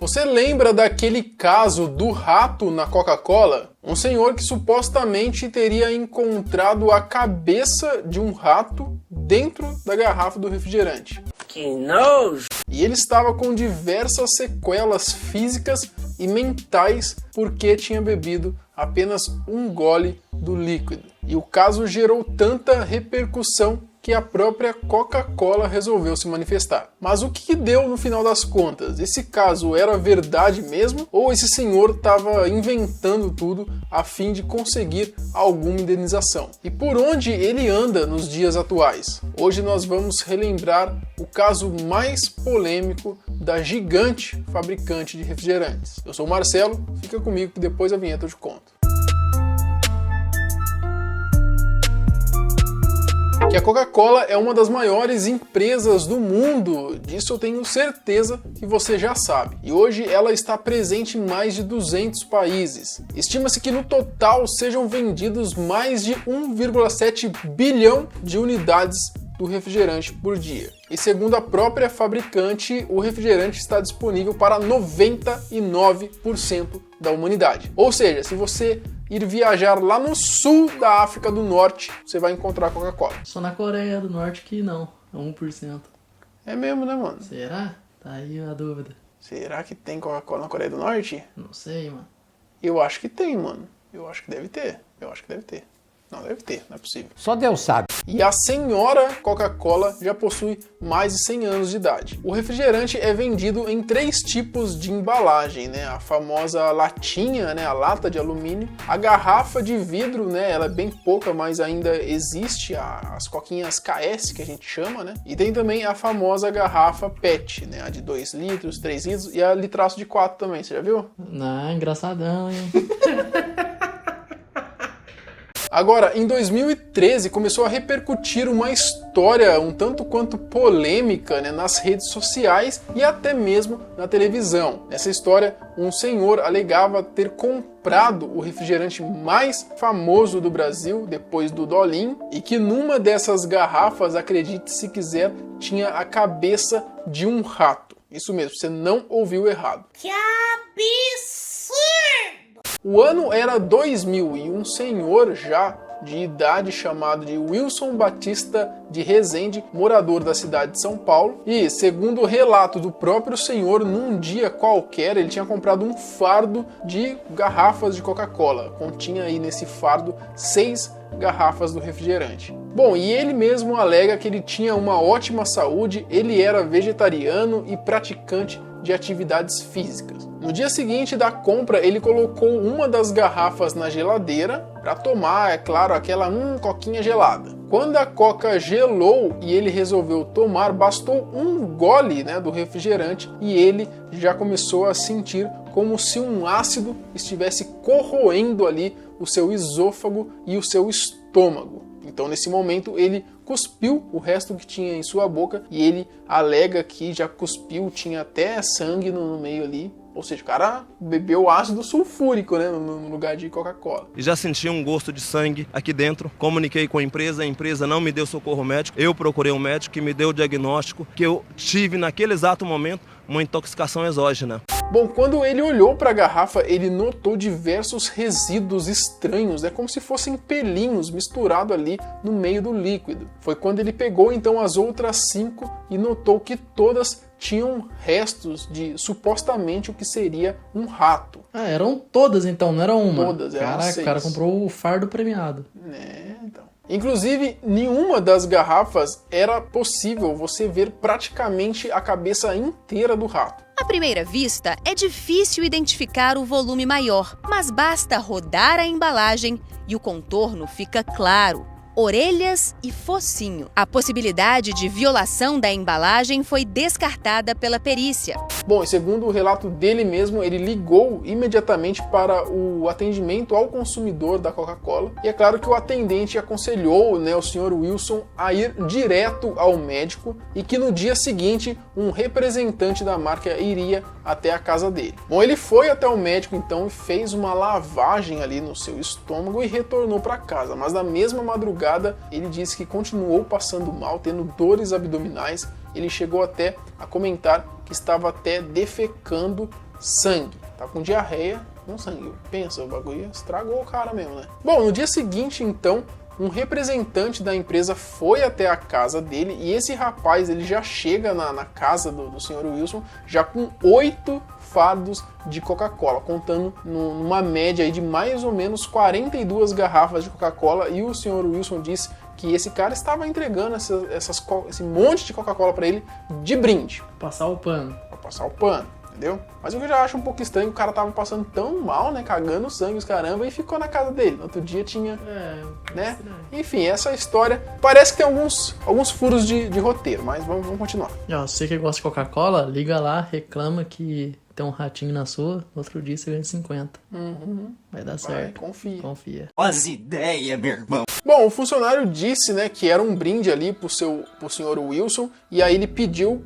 Você lembra daquele caso do rato na Coca-Cola? Um senhor que supostamente teria encontrado a cabeça de um rato dentro da garrafa do refrigerante. Que nojo! E ele estava com diversas sequelas físicas e mentais porque tinha bebido apenas um gole do líquido. E o caso gerou tanta repercussão que a própria Coca-Cola resolveu se manifestar. Mas o que deu no final das contas? Esse caso era verdade mesmo? Ou esse senhor estava inventando tudo a fim de conseguir alguma indenização? E por onde ele anda nos dias atuais? Hoje nós vamos relembrar o caso mais polêmico da gigante fabricante de refrigerantes. Eu sou o Marcelo, fica comigo que depois da vinheta eu te conto. Que a Coca-Cola é uma das maiores empresas do mundo, disso eu tenho certeza que você já sabe. E hoje ela está presente em mais de 200 países. Estima-se que no total sejam vendidos mais de 1,7 bilhão de unidades do refrigerante por dia. E segundo a própria fabricante, o refrigerante está disponível para 99% da humanidade. Ou seja, se você ir viajar lá no sul da África do Norte, você vai encontrar Coca-Cola. Só na Coreia do Norte que não, é 1%. É mesmo, né, mano? Será? Tá aí a dúvida. Será que tem Coca-Cola na Coreia do Norte? Não sei, mano. Eu acho que tem, mano. Eu acho que deve ter. Não, deve ter, não é possível. Só Deus sabe. E a senhora Coca-Cola já possui mais de 100 anos de idade. O refrigerante é vendido em 3 tipos de embalagem, né? A famosa latinha, né? A lata de alumínio. A garrafa de vidro, né? Ela é bem pouca, mas ainda existe as coquinhas KS, que a gente chama, né? E tem também a famosa garrafa PET, né? A de 2 litros, 3 litros e a litraço de 4 também, você já viu? Não, engraçadão, hein? Agora, em 2013, começou a repercutir uma história um tanto quanto polêmica, né, nas redes sociais e até mesmo na televisão. Nessa história, um senhor alegava ter comprado o refrigerante mais famoso do Brasil, depois do Dolinho, e que numa dessas garrafas, acredite se quiser, tinha a cabeça de um rato. Isso mesmo, você não ouviu errado. Que absurdo! O ano era 2000 e um senhor já de idade chamado de Wilson Batista de Rezende, morador da cidade de São Paulo, e segundo o relato do próprio senhor, num dia qualquer ele tinha comprado um fardo de garrafas de Coca-Cola. Continha aí nesse fardo 6 garrafas do refrigerante. Bom, e ele mesmo alega que ele tinha uma ótima saúde, ele era vegetariano e praticante de atividades físicas. No dia seguinte da compra, ele colocou uma das garrafas na geladeira para tomar, é claro, aquela coquinha gelada. Quando a coca gelou e ele resolveu tomar, bastou um gole, né, do refrigerante e ele já começou a sentir como se um ácido estivesse corroendo ali o seu esôfago e o seu estômago. Então, nesse momento, ele cuspiu o resto que tinha em sua boca e ele alega que já cuspiu, tinha até sangue no meio ali. Ou seja, o cara bebeu ácido sulfúrico, né, no lugar de Coca-Cola. E já senti um gosto de sangue aqui dentro. Comuniquei com a empresa não me deu socorro médico. Eu procurei um médico que me deu o diagnóstico que eu tive naquele exato momento uma intoxicação exógena. Bom, quando ele olhou para a garrafa, ele notou diversos resíduos estranhos, como se fossem pelinhos misturados ali no meio do líquido. Foi quando ele pegou então as outras 5 e notou que todas tinham restos de supostamente o que seria um rato. Ah, eram todas então, não era uma? Todas, eram 6. Caraca, o cara comprou o fardo premiado. Então. Inclusive, nenhuma das garrafas era possível você ver praticamente a cabeça inteira do rato. À primeira vista, é difícil identificar o volume maior, mas basta rodar a embalagem e o contorno fica claro. Orelhas e focinho. A possibilidade de violação da embalagem foi descartada pela perícia. Bom, e segundo o relato dele mesmo, ele ligou imediatamente para o atendimento ao consumidor da Coca-Cola. E é claro que o atendente aconselhou, o senhor Wilson a ir direto ao médico e que no dia seguinte um representante da marca iria até a casa dele. Bom, ele foi até o médico então e fez uma lavagem ali no seu estômago e retornou para casa, mas na mesma madrugada ele disse que continuou passando mal, tendo dores abdominais. Ele chegou até a comentar que estava até defecando sangue. Tá com diarreia, com sangue. Pensa, o bagulho estragou o cara mesmo, né? Bom, no dia seguinte, então, um representante da empresa foi até a casa dele e esse rapaz ele já chega na casa do Sr. Wilson já com 8 fardos de Coca-Cola, contando numa média aí de mais ou menos 42 garrafas de Coca-Cola, e o Sr. Wilson disse que esse cara estava entregando esse monte de Coca-Cola para ele de brinde. Passar o pano. Pra passar o pano. Entendeu? Mas o que eu já acho um pouco estranho, o cara tava passando tão mal, né, cagando sangue os caramba, e ficou na casa dele. No outro dia tinha, né? Enfim, essa história parece que tem alguns furos de roteiro, mas vamos continuar. E, ó, você que gosta de Coca-Cola, liga lá, reclama que tem um ratinho na sua, no outro dia você ganha 50. Vai dar certo. Confia. As ideias, meu irmão. Bom, o funcionário disse, né, que era um brinde ali pro Sr. Wilson, e aí ele pediu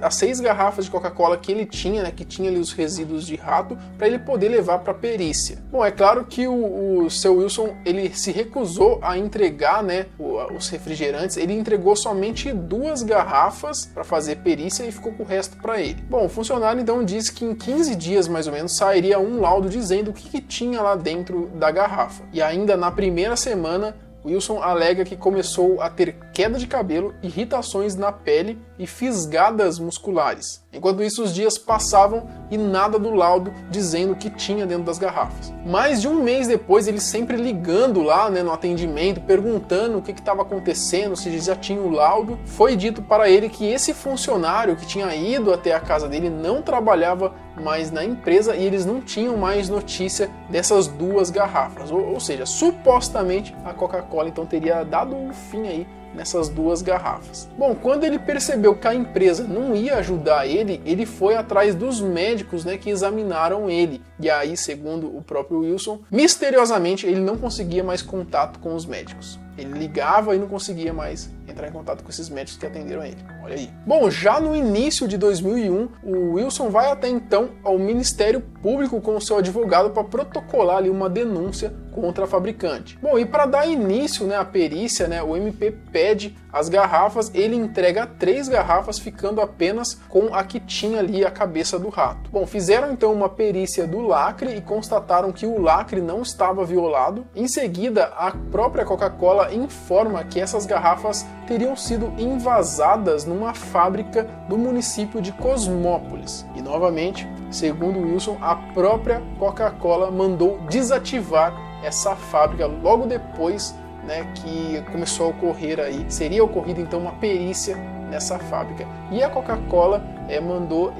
as 6 garrafas de Coca-Cola que ele tinha, né, que tinha ali os resíduos de rato, para ele poder levar para perícia. Bom, é claro que o seu Wilson ele se recusou a entregar, né, os refrigerantes, ele entregou somente 2 garrafas para fazer perícia e ficou com o resto para ele. Bom, o funcionário então disse que em 15 dias mais ou menos sairia um laudo dizendo o que tinha lá dentro da garrafa. E ainda na primeira semana, Wilson alega que começou a ter queda de cabelo, irritações na pele e fisgadas musculares. Enquanto isso, os dias passavam e nada do laudo dizendo o que tinha dentro das garrafas. Mais de um mês depois, ele sempre ligando lá, né, no atendimento, perguntando o que estava acontecendo, se já tinha o laudo, foi dito para ele que esse funcionário que tinha ido até a casa dele não trabalhava mais na empresa e eles não tinham mais notícia dessas 2 garrafas. Ou seja, supostamente a Coca-Cola então teria dado um fim aí nessas 2 garrafas. Bom, quando ele percebeu que a empresa não ia ajudar ele, ele foi atrás dos médicos, né, que examinaram ele. E aí, segundo o próprio Wilson, misteriosamente ele não conseguia mais contato com os médicos. Ele ligava e não conseguia mais entrar em contato com esses médicos que atenderam ele. Olha aí. Bom, já no início de 2001, o Wilson vai até então ao Ministério Público com o seu advogado para protocolar ali uma denúncia contra a fabricante. Bom, e para dar início, né, à perícia, né, o MP pede as garrafas, ele entrega 3 garrafas, ficando apenas com a que tinha ali a cabeça do rato. Bom, fizeram então uma perícia do lacre e constataram que o lacre não estava violado. Em seguida, a própria Coca-Cola informa que essas garrafas teriam sido invasadas numa fábrica do município de Cosmópolis. E novamente, segundo Wilson, a própria Coca-Cola mandou desativar essa fábrica logo depois, né, que começou a ocorrer aí, seria ocorrida então uma perícia nessa fábrica. E a Coca-Cola mandou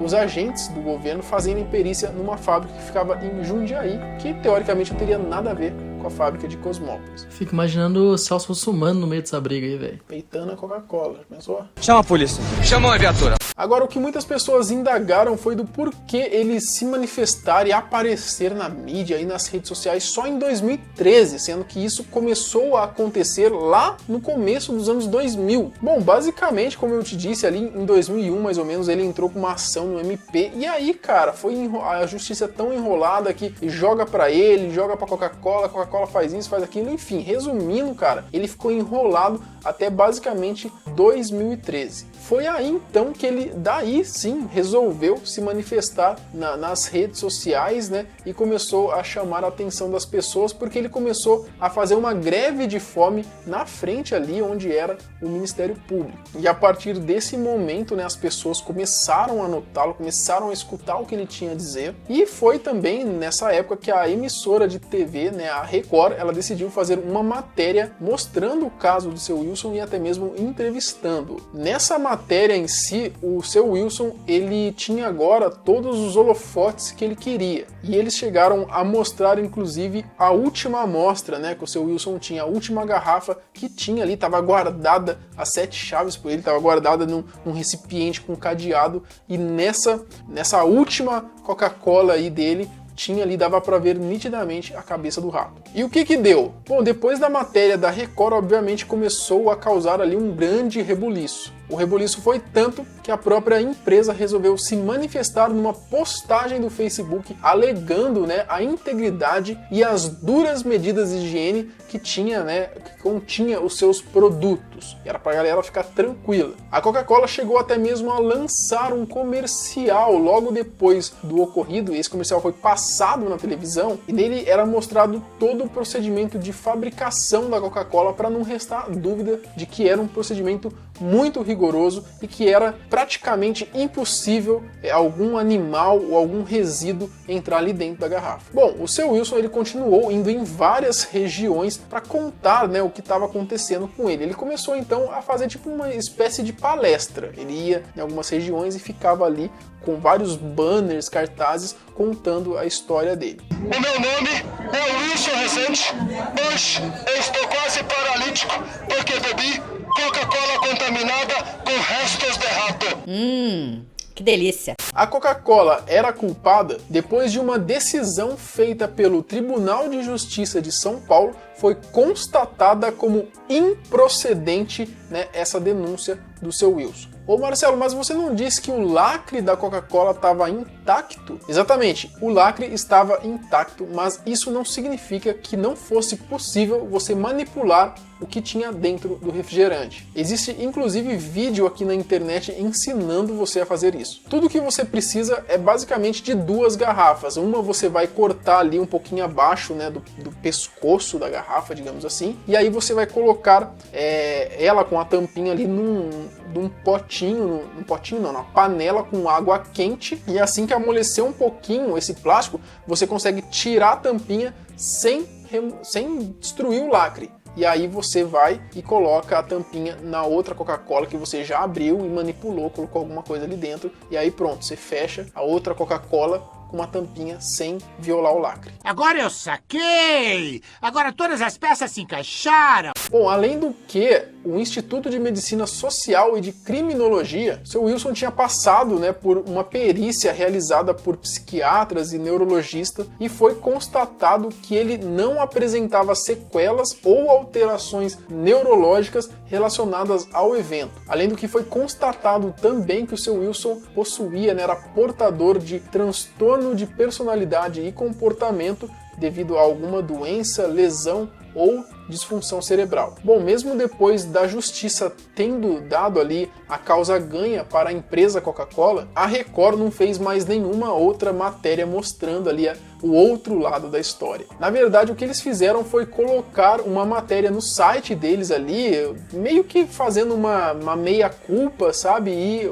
os agentes do governo fazerem perícia numa fábrica que ficava em Jundiaí, que teoricamente não teria nada a ver com a fábrica de Cosmópolis. Fico imaginando o Celso Russomano no meio dessa briga aí, velho. Peitando a Coca-Cola, pensou? Chama a polícia. Chama uma viatura. Agora, o que muitas pessoas indagaram foi do porquê ele se manifestar e aparecer na mídia e nas redes sociais só em 2013, sendo que isso começou a acontecer lá no começo dos anos 2000. Bom, basicamente, como eu te disse, ali em 2001, mais ou menos, ele entrou com uma ação no MP, e aí, cara, foi a justiça tão enrolada que joga pra ele, joga pra Coca-Cola, a Coca-Cola faz isso, faz aquilo, enfim, resumindo, cara, ele ficou enrolado até basicamente 2013. Foi aí então que ele, daí sim, resolveu se manifestar nas redes sociais, né, e começou a chamar a atenção das pessoas, porque ele começou a fazer uma greve de fome na frente ali onde era o Ministério Público. E a partir desse momento, né, as pessoas começaram a notá-lo, começaram a escutar o que ele tinha a dizer, e foi também nessa época que a emissora de TV, né, a Record, ela decidiu fazer uma matéria mostrando o caso do seu Wilson e até mesmo entrevistando. Nessa matéria em si, o seu Wilson, ele tinha agora todos os holofotes que ele queria. E eles chegaram a mostrar, inclusive, a última amostra, né, que o seu Wilson tinha, a última garrafa que tinha ali, estava guardada, as 7 chaves por ele, estava guardada num recipiente com cadeado, e nessa última Coca-Cola aí dele, tinha ali, dava para ver nitidamente a cabeça do rato. E o que deu? Bom, depois da matéria da Record, obviamente começou a causar ali um grande rebuliço. O reboliço foi tanto que a própria empresa resolveu se manifestar numa postagem do Facebook alegando, né, a integridade e as duras medidas de higiene que tinha, né, que continha os seus produtos. E era pra galera ficar tranquila. A Coca-Cola chegou até mesmo a lançar um comercial logo depois do ocorrido. Esse comercial foi passado na televisão e nele era mostrado todo o procedimento de fabricação da Coca-Cola para não restar dúvida de que era um procedimento muito rigoroso e que era praticamente impossível algum animal ou algum resíduo entrar ali dentro da garrafa. Bom, o seu Wilson ele continuou indo em várias regiões para contar, né, o que estava acontecendo com ele. Ele começou então a fazer tipo uma espécie de palestra. Ele ia em algumas regiões e ficava ali com vários banners, cartazes, contando a história dele. O meu nome é Wilson Rezende. Hoje eu estou quase paralítico porque bebi Coca-Cola contaminada com restos de rato. Que delícia. A Coca-Cola era culpada depois de uma decisão feita pelo Tribunal de Justiça de São Paulo. Foi constatada como improcedente, né, essa denúncia do seu Wilson. Ô Marcelo, mas você não disse que o lacre da Coca-Cola estava intacto? Exatamente, o lacre estava intacto, mas isso não significa que não fosse possível você manipular o que tinha dentro do refrigerante. Existe inclusive vídeo aqui na internet ensinando você a fazer isso. Tudo que você precisa é basicamente de duas garrafas. Uma você vai cortar ali um pouquinho abaixo, né, do pescoço da garrafa, digamos assim, e aí você vai colocar ela com a tampinha ali num potinho, na panela com água quente, e assim que amolecer um pouquinho esse plástico, você consegue tirar a tampinha sem destruir o lacre. E aí você vai e coloca a tampinha na outra Coca-Cola que você já abriu e manipulou, colocou alguma coisa ali dentro, e aí pronto, você fecha a outra Coca-Cola com uma tampinha sem violar o lacre. Agora eu saquei! Agora todas as peças se encaixaram! Bom, além do que, o Instituto de Medicina Social e de Criminologia, seu Wilson tinha passado, né, por uma perícia realizada por psiquiatras e neurologistas e foi constatado que ele não apresentava sequelas ou alterações neurológicas relacionadas ao evento. Além do que foi constatado também que o seu Wilson possuía, né, era portador de transtorno de personalidade e comportamento devido a alguma doença, lesão ou disfunção cerebral. Bom, mesmo depois da justiça tendo dado ali a causa ganha para a empresa Coca-Cola, a Record não fez mais nenhuma outra matéria mostrando ali o outro lado da história. Na verdade, o que eles fizeram foi colocar uma matéria no site deles ali, meio que fazendo uma meia-culpa, sabe? E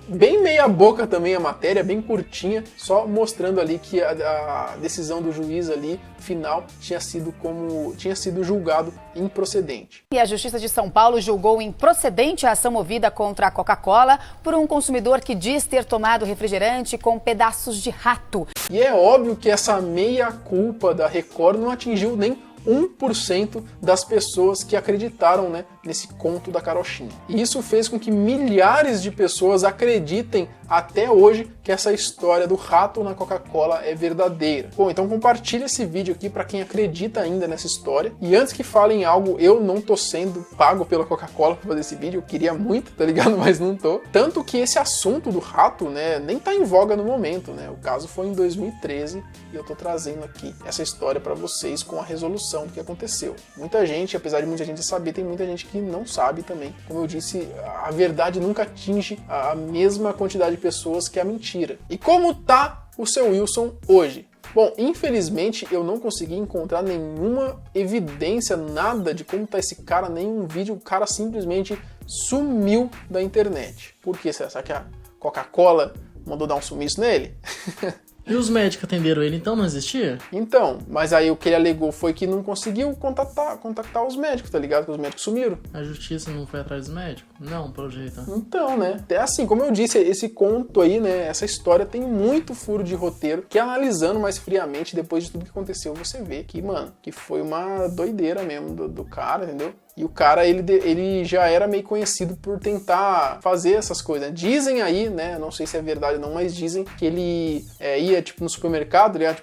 bem meia boca também a matéria, bem curtinha, só mostrando ali que a decisão do juiz ali, final, tinha sido julgado improcedente. E a Justiça de São Paulo julgou improcedente a ação movida contra a Coca-Cola por um consumidor que diz ter tomado refrigerante com pedaços de rato. E é óbvio que essa meia-culpa da Record não atingiu nem 1% das pessoas que acreditaram, né, nesse conto da carochinha. E isso fez com que milhares de pessoas acreditem até hoje que essa história do rato na Coca-Cola é verdadeira. Bom, então compartilha esse vídeo aqui para quem acredita ainda nessa história. E antes que falem algo, eu não tô sendo pago pela Coca-Cola para fazer esse vídeo. Eu queria muito, tá ligado? Mas não tô. Tanto que esse assunto do rato, né, nem tá em voga no momento, né? O caso foi em 2013 e eu tô trazendo aqui essa história para vocês com a resolução do que aconteceu. Muita gente, apesar de muita gente saber, tem muita gente que não sabe também. Como eu disse, a verdade nunca atinge a mesma quantidade de pessoas que a mentira. E como tá o seu Wilson hoje? Bom, infelizmente eu não consegui encontrar nenhuma evidência, nada de como tá esse cara, nenhum vídeo. O cara simplesmente sumiu da internet. Por quê? Será que a Coca-Cola mandou dar um sumiço nele? E os médicos atenderam ele, então não existia? Então, mas aí o que ele alegou foi que não conseguiu contactar os médicos, tá ligado? Que os médicos sumiram. A justiça não foi atrás dos médicos? Não, pelo jeito. Então, né? É assim, como eu disse, esse conto aí, né? Essa história tem muito furo de roteiro, que analisando mais friamente, depois de tudo que aconteceu, você vê que, mano, que foi uma doideira mesmo do cara, entendeu? E o cara, ele já era meio conhecido por tentar fazer essas coisas. Dizem aí, né, não sei se é verdade ou não, mas dizem que ele ia, tipo, no supermercado, ele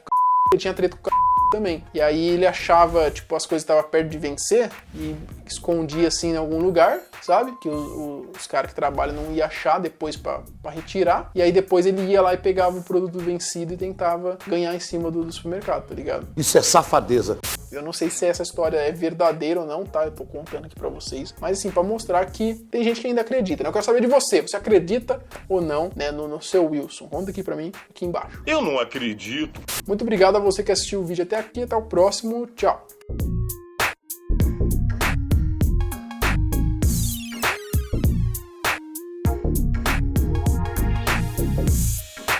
tinha treta com o também. E aí ele achava, tipo, as coisas estavam perto de vencer e que escondia assim em algum lugar, sabe? Que os caras que trabalham não iam achar depois pra retirar. E aí depois ele ia lá e pegava o produto vencido e tentava ganhar em cima do supermercado, tá ligado? Isso é safadeza. Eu não sei se essa história é verdadeira ou não, tá? Eu tô contando aqui pra vocês. Mas assim, pra mostrar que tem gente que ainda acredita, né? Eu quero saber de você. Você acredita ou não, né? No seu Wilson? Conta aqui pra mim, aqui embaixo. Eu não acredito. Muito obrigado a você que assistiu o vídeo até aqui. Até o próximo. Tchau.